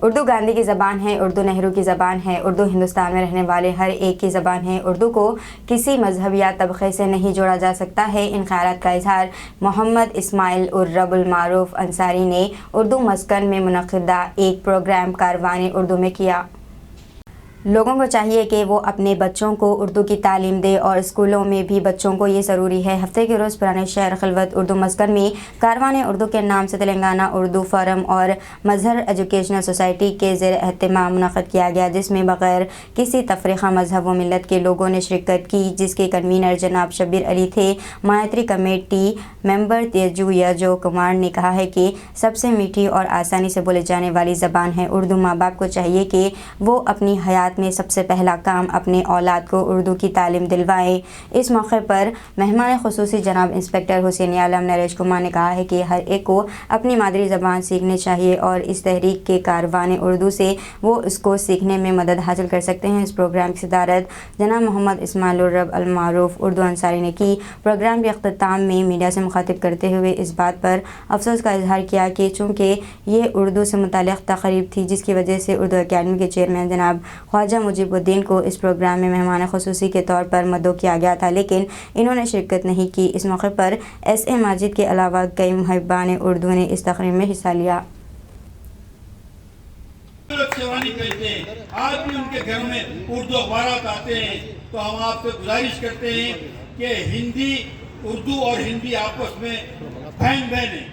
اردو گاندھی کی زبان ہے، اردو نہرو کی زبان ہے، اردو ہندوستان میں رہنے والے ہر ایک کی زبان ہے۔ اردو کو کسی مذہب یا طبقے سے نہیں جوڑا جا سکتا ہے۔ ان خیالات کا اظہار محمد اسماعیل الرب المعروف انصاری نے اردو مسکن میں منعقدہ ایک پروگرام کاروان اردو میں کیا۔ لوگوں کو چاہیے کہ وہ اپنے بچوں کو اردو کی تعلیم دے اور اسکولوں میں بھی بچوں کو یہ ضروری ہے۔ ہفتے کے روز پرانے شہر خلوت اردو مسکن میں کاروان اردو کے نام سے تلنگانہ اردو فورم اور مظہر ایجوکیشنل سوسائٹی کے زیر اہتمام منعقد کیا گیا، جس میں بغیر کسی تفریقہ مذہب و ملت کے لوگوں نے شرکت کی، جس کے کنوینر جناب شبیر علی تھے۔ مائتری کمیٹی ممبر تیجو یجو کمار نے کہا ہے کہ سب سے میٹھی اور آسانی سے بولے جانے والی زبان ہے اردو۔ ماں باپ کو چاہیے کہ وہ اپنی حیات میں سب سے پہلا کام اپنے اولاد کو اردو کی تعلیم دلوائیں۔ اس موقع پر مہمان خصوصی جناب انسپکٹر حسین عالم نریش کمار نے کہا ہے کہ ہر ایک کو اپنی مادری زبان سیکھنی چاہیے اور اس تحریک کے کاروان اردو سے وہ اس کو سیکھنے میں مدد حاصل کر سکتے ہیں۔ اس پروگرام کی صدارت جناب محمد اسماعیل الرب المعروف اردو انصاری نے کی۔ پروگرام کے اختتام میں میڈیا سے مخاطب کرتے ہوئے اس بات پر افسوس کا اظہار کیا کہ چونکہ یہ اردو سے متعلق تقریب تھی، جس کی وجہ سے اردو اکیڈمی کے چیئرمین جناب خواجہ مجیب الدین کو اس پروگرام میں مہمان خصوصی کے طور پر مدعو کیا گیا تھا، لیکن انہوں نے شرکت نہیں کی۔ اس موقع پر ایس اے ماجد کے علاوہ کئی محبان اردو نے اس تقریب میں حصہ لیا۔ آج بھی ان کے گھر میں اردو اخبارات آتے ہیں، تو ہم آپ سے گزارش کرتے ہیں کہ ہندی اردو اور ہندی آپس میں بہن بہن ہیں،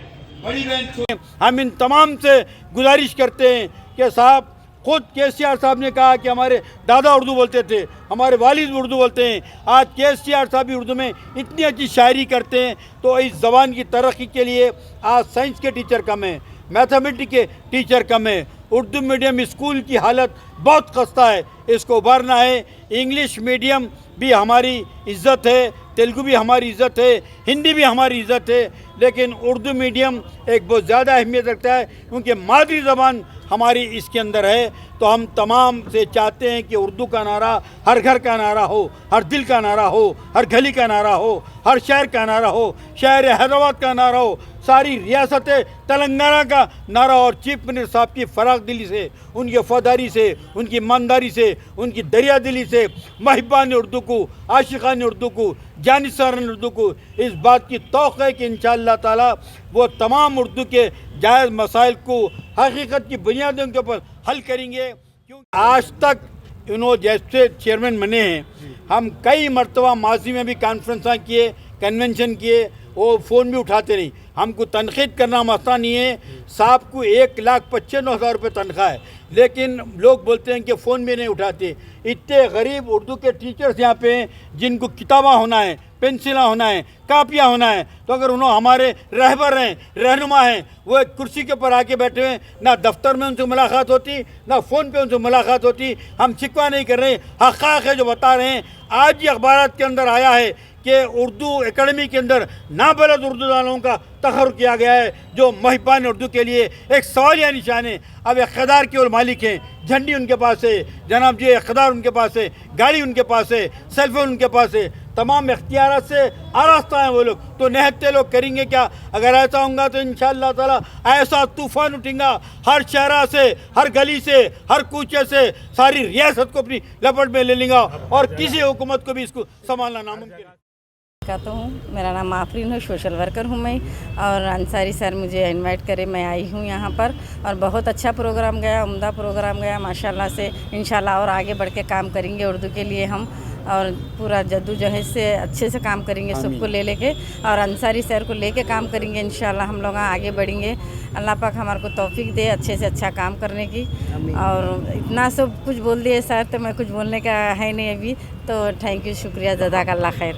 بڑی بہن۔ ہم ان تمام سے گزارش کرتے ہیں کہ صاحب، خود کے سی آر صاحب نے کہا کہ ہمارے دادا اردو بولتے تھے، ہمارے والد اردو بولتے ہیں۔ آج کے سی آر صاحب بھی اردو میں اتنی اچھی شاعری کرتے ہیں، تو اس زبان کی ترقی کے لیے آج سائنس کے ٹیچر کم ہیں، میتھمیٹک کے ٹیچر کم ہیں۔ اردو میڈیم اسکول کی حالت بہت خستہ ہے، اس کو ابھارنا ہے۔ انگلش میڈیم بھی ہماری عزت ہے، تیلگو بھی ہماری عزت ہے، ہندی بھی ہماری عزت ہے، لیکن اردو میڈیم ایک بہت زیادہ اہمیت رکھتا ہے، کیونکہ مادری زبان ہماری اس کے اندر ہے۔ تو ہم تمام سے چاہتے ہیں کہ اردو کا نعرہ ہر گھر کا نعرہ ہو، ہر دل کا نعرہ ہو، ہر گلی کا نعرہ ہو، ہر شہر کا نعرہ ہو، شہر حیدرآباد کا نعرہ ہو، ساری ریاست تلنگانہ کا نعرہ۔ اور چیف منسٹر صاحب کی فراغ دلی سے، ان کی وفاداری سے، ان کی ایمانداری سے، ان کی دریا دلی سے، محبان اردو کو، عاشقان اردو کو، جانثاران اردو کو اس بات کی توقع ہے کہ انشاءاللہ تعالی وہ تمام اردو کے جائز مسائل کو حقیقت کی بنیادوں کے اوپر حل کریں گے۔ کیونکہ آج تک انہوں جیسے چیئرمین بنے ہیں، ہم کئی مرتبہ ماضی میں بھی کانفرنساں کیے، کنونشن کیے، وہ فون بھی اٹھاتے نہیں۔ ہم کو تنقید کرنا مسئلہ نہیں ہے، صاحب کو 1,95,000 روپے تنخواہ ہے، لیکن لوگ بولتے ہیں کہ فون بھی نہیں اٹھاتے۔ اتنے غریب اردو کے ٹیچرز یہاں پہ ہیں جن کو کتابیں ہونا ہے، پینسلیں ہونا ہے، کاپیاں ہونا ہے، تو اگر انہوں ہمارے رہبر ہیں، رہنما ہیں، وہ ایک کرسی کے اوپر آ کے بیٹھے ہوئے، نہ دفتر میں ان سے ملاقات ہوتی، نہ فون پہ ان سے ملاقات ہوتی۔ ہم شکوہ نہیں کر رہے، حقائق ہے جو بتا رہے ہیں۔ آج یہ اخبارات کے اندر آیا ہے کہ اردو اکیڈمی کے اندر نابلد اردو دانوں کا تخرج کیا گیا ہے، جو محبان اردو کے لیے ایک سوالیہ نشان ہے۔ اب اقتدار کے وہ مالک ہیں، جھنڈی ان کے پاس ہے، جناب جی اقتدار ان کے پاس ہے، گاڑی ان کے پاس ہے، سیل فون ان کے پاس ہے، تمام اختیارات سے آراستہ ہیں وہ لوگ، تو نہتے لوگ کریں گے کیا؟ اگر ایسا ہوں گا تو انشاءاللہ تعالی ایسا طوفان اٹھیں گا، ہر شہرہ سے، ہر گلی سے، ہر کوچے سے، ساری ریاست کو اپنی لپٹ میں لے لیں گا، اور کسی حکومت کو بھی اس کو سنبھالنا ناممکن ہے۔ کہتا ہوں، میرا نام آفرین ہے، سوشل ورکر ہوں میں، اور انصاری سر مجھے انوائٹ کرے، میں آئی ہوں یہاں پر، اور بہت اچھا پروگرام گیا، عمدہ پروگرام گیا ماشاءاللہ سے۔ انشاءاللہ اور آگے بڑھ کے کام کریں گے اردو کے لیے ہم، اور پورا جدوجہد سے اچھے سے کام کریں گے، سب کو لے کے، اور انصاری سر کو لے کے کام کریں گے۔ انشاءاللہ ہم لوگ آگے بڑھیں گے، اللہ پاک ہمارے کو توفیق دے اچھے سے اچھا کام کرنے کی۔ اور اتنا سب کچھ بول دیے سر، تو میں کچھ بولنے کا ہے نہیں ابھی، تو تھینک یو، شکریہ، جزاک اللہ خیر۔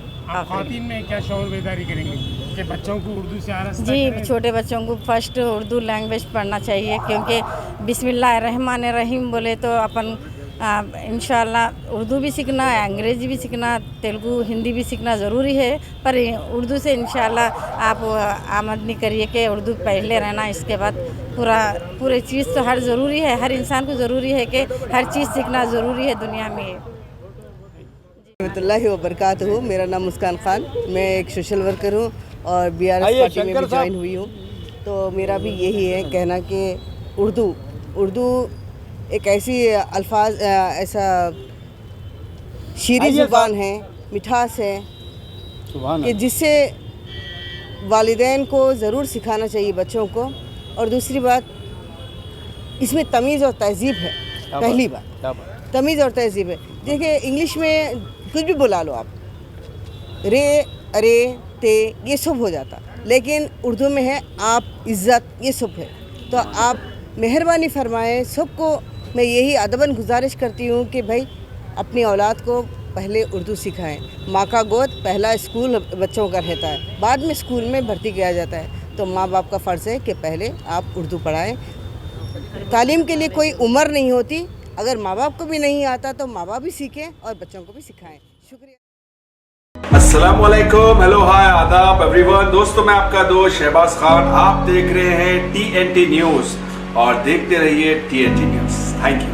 خواتین میں کیا شعور بیداری کریں گے کہ بچوں کو اردو سے آراستہ جی، کریں؟ چھوٹے بچوں کو فرسٹ اردو لینگویج پڑھنا چاہیے، کیونکہ بسم اللہ الرحمن الرحیم بولے تو اپن انشاءاللہ اردو بھی سیکھنا، انگریزی بھی سیکھنا، تیلگو ہندی بھی سیکھنا ضروری ہے، پر اردو سے انشاءاللہ آپ آمدنی کریے کہ اردو پہلے رہنا، اس کے بعد پورے چیز تو ہر ضروری ہے، ہر انسان کو ضروری ہے کہ ہر چیز سیکھنا ضروری ہے دنیا میں۔ رحمۃ اللہ وبرکاتہ۔ میرا نام مسکان خان، میں ایک سوشل ورکر ہوں اور BRS پارٹی میں بھی جوائن ہوئی ہوں۔ تو میرا بھی یہی ہے کہنا کہ اردو ایک ایسی الفاظ ایسا شیریں زبان ہے، مٹھاس ہے کہ جس سے والدین کو ضرور سکھانا چاہیے بچوں کو. اور دوسری بات اس میں تمیز اور تہذیب ہے. پہلی بات تمیز اور تہذیب ہے. دیکھیں انگلش میں کچھ بھی بلا لو آپ، رے ارے تے یہ سب ہو جاتا، لیکن اردو میں ہے آپ، عزت، یہ سب ہے. تو آپ مہربانی فرمائیں، سب کو میں یہی ادباً گزارش کرتی ہوں کہ بھائی اپنی اولاد کو پہلے اردو سکھائیں. ماں کا گود پہلا اسکول بچوں کا رہتا ہے، بعد میں اسکول میں بھرتی کیا جاتا ہے. تو ماں باپ کا فرض ہے کہ پہلے آپ اردو پڑھائیں. تعلیم کے لیے کوئی عمر نہیں ہوتی. اگر ماں باپ کو بھی نہیں آتا تو ماں باپ بھی سیکھیں اور بچوں کو بھی سکھائیں. شکریہ. السلام علیکم، ہیلو، ہائے، آداب ایوری ون. دوستوں میں آپ کا دوست شہباز خان، آپ دیکھ رہے ہیں TNT نیوز اور دیکھتے رہیے TNT نیوز. Thank you.